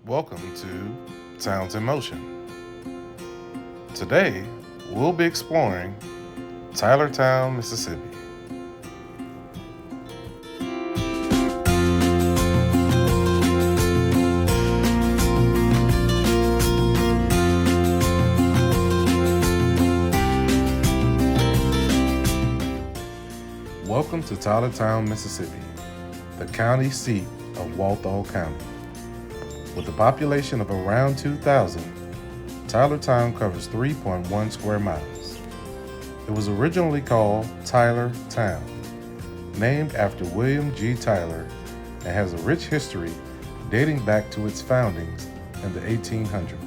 Welcome to Towns in Motion. Today, we'll be exploring Tylertown, Mississippi. Welcome to Tylertown, Mississippi, the county seat of Walthall County. With a population of around 2,000, Tylertown covers 3.1 square miles. It was originally called Tylertown, named after William G. Tyler, and has a rich history dating back to its foundings in the 1800s.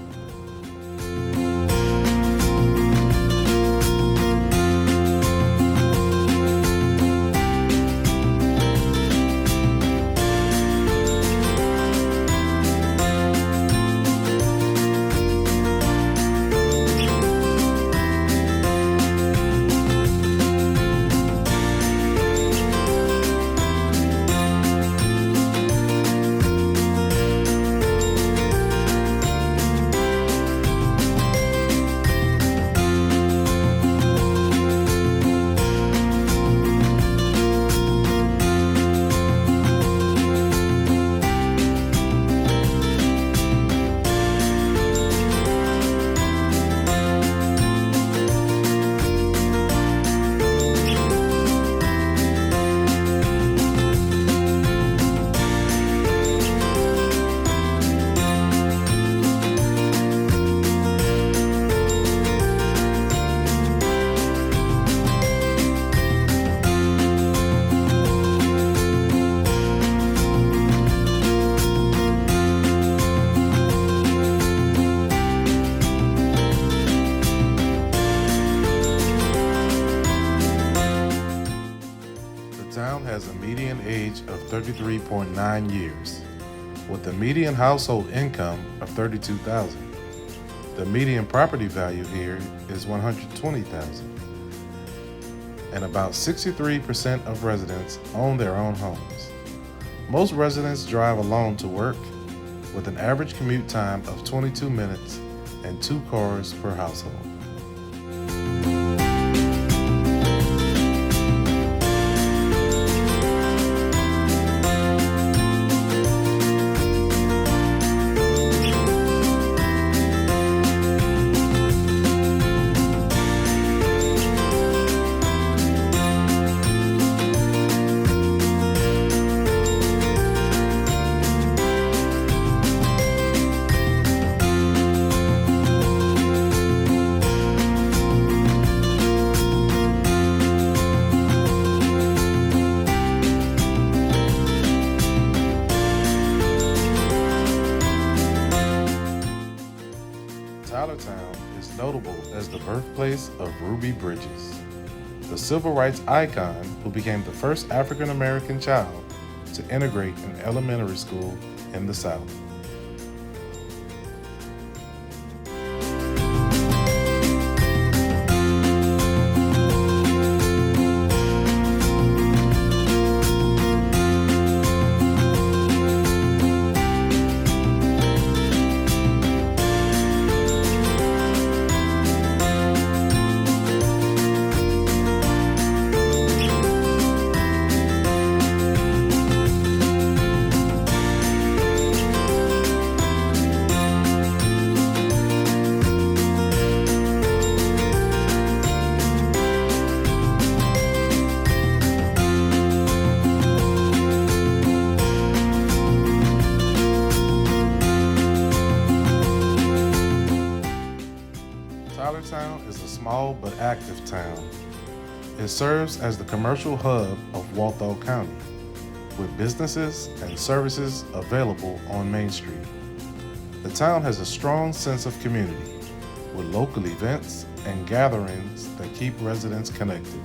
The town has a median age of 33.9 years, with a median household income of $32,000. The median property value here is $120,000, and about 63% of residents own their own homes. Most residents drive alone to work, with an average commute time of 22 minutes and 2 cars per household. Tylertown is notable as the birthplace of Ruby Bridges, the civil rights icon who became the first African American child to integrate an elementary school in the South. Tylertown is a small but active town. It serves as the commercial hub of Walthall County, with businesses and services available on Main Street. The town has a strong sense of community, with local events and gatherings that keep residents connected.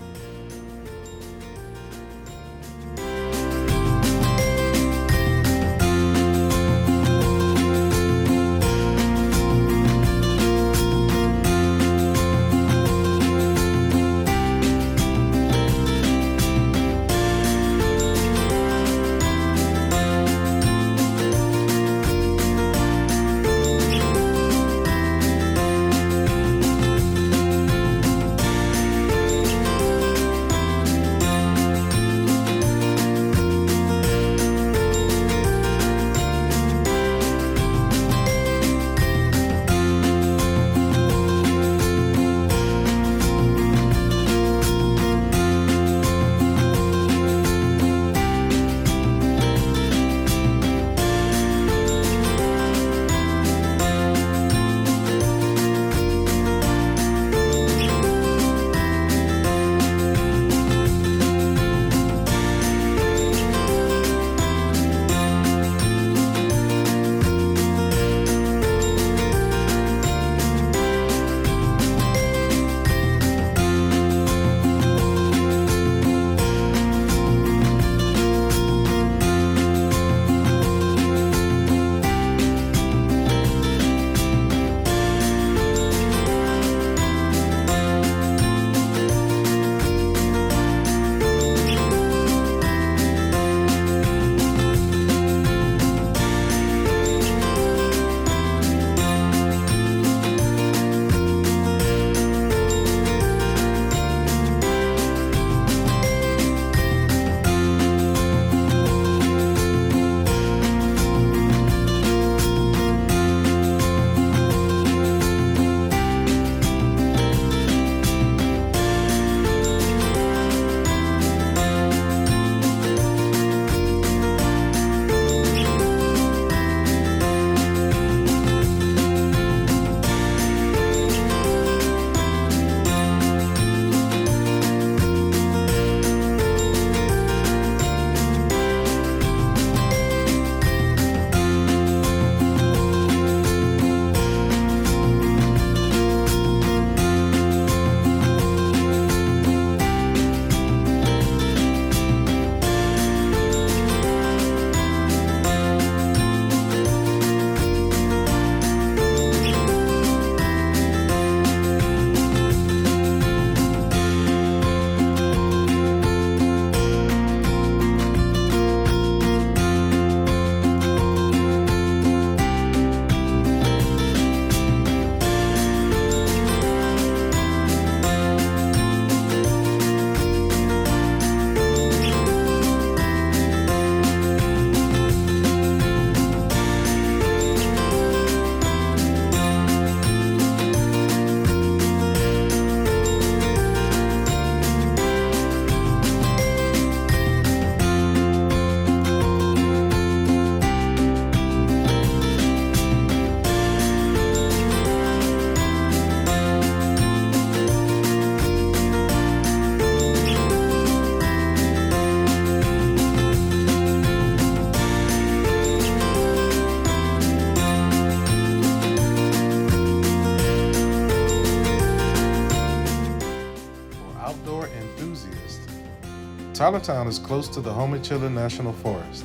Tylertown is close to the Homechilla National Forest,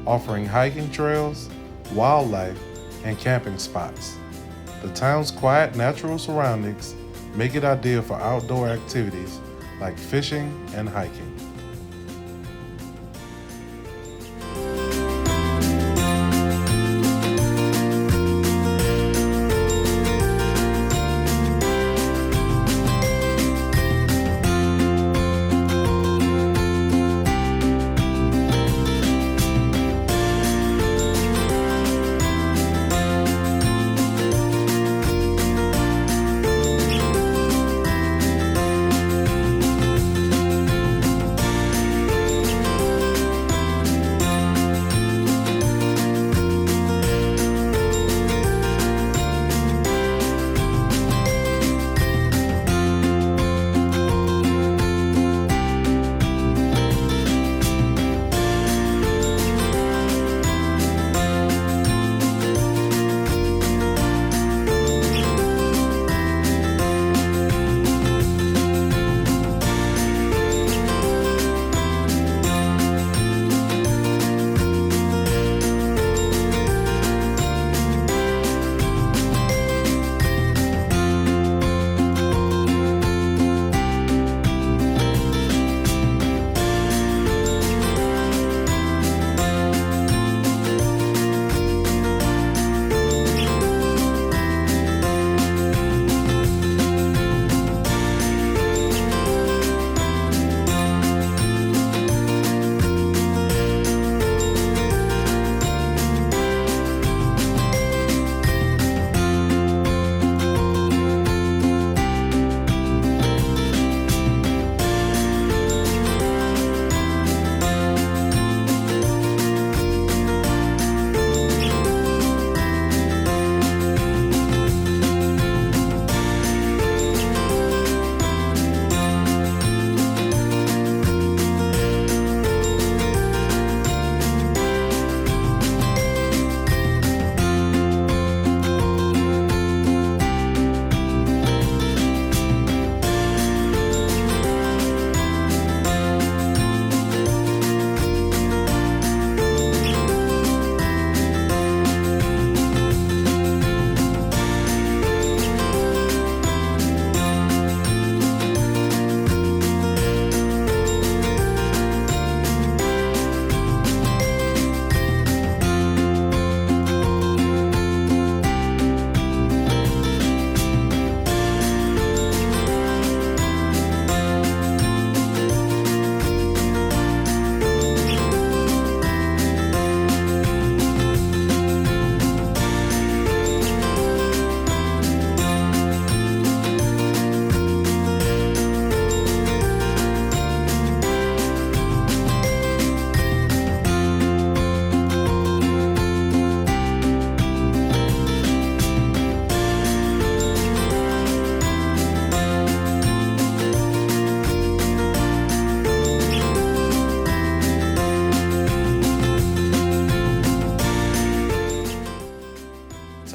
offering hiking trails, wildlife, and camping spots. The town's quiet, natural surroundings make it ideal for outdoor activities like fishing and hiking.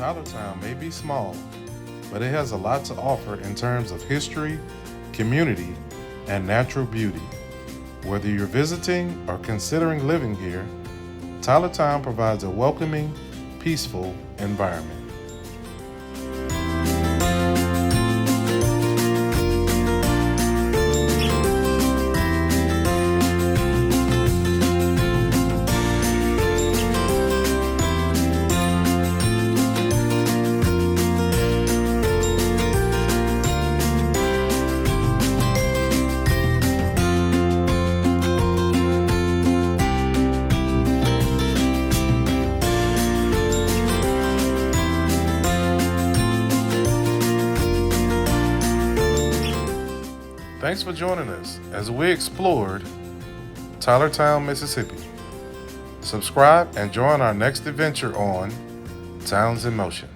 Tylertown may be small, but it has a lot to offer in terms of history, community, and natural beauty. Whether you're visiting or considering living here, Tylertown provides a welcoming, peaceful environment. Thanks for joining us as we explored Tylertown, Mississippi. Subscribe and join our next adventure on Towns in Motion.